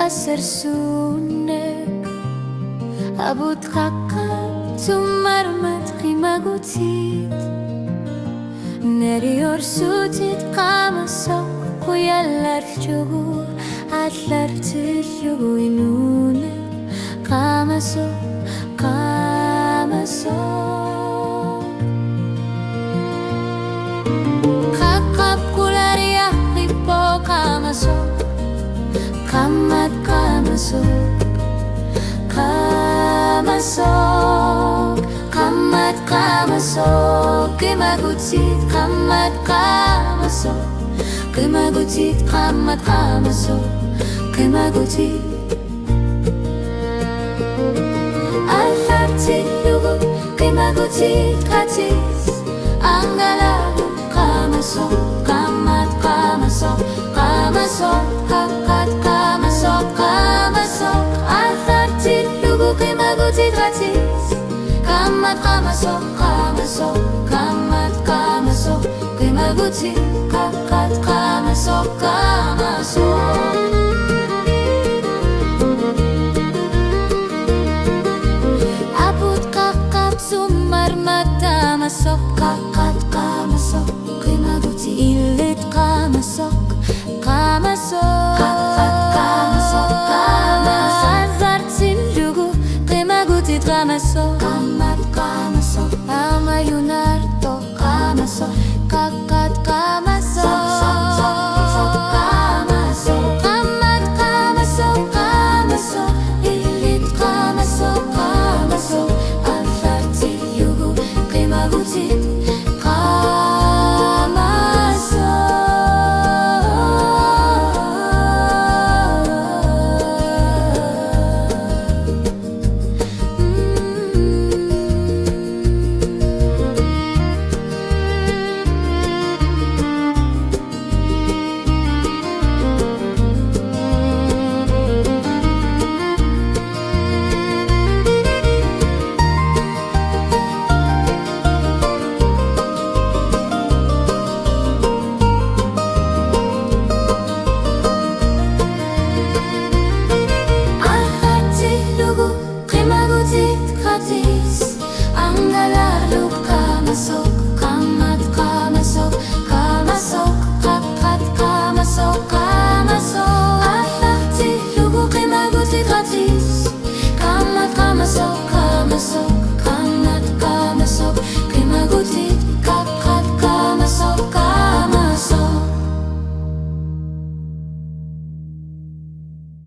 hacer sunek Abut kakak Sumarmat kimagutit Neriyor sutit kamasok Kuyalar çoğu Atlar tüyüğü inune Kamasok Kakap kular yakipo kamasok Kamat kamasok Kamat kamasok Kimagutit kamat kamasok Kimagutit kamat kamasok Kimagutit Alaptit lugu Kimagutit katis Anggalago kamasok Kamat kamasok Kamasok kakat kamasok Kamasok Alaptit lugu Kimagutit katis Kamat kamasok Kamasok Kamat kamasok Kimagutit kakat kamasok Kamasok Abut kakap sumarmat kamasok Kakat kamasok Kimagutit ilit kamasok Kamasok Kakat kamasok Kamasok Azar sinlugu Kimagutit kamasok Kamat kamasok Amayunar to kamasok Kakat kamasok Kamasok Kamat kamasok Kamasok ilit kamasok Kamasok Azar sinlugu Kimagutit Kimagutit katis Ang nalalog kamasok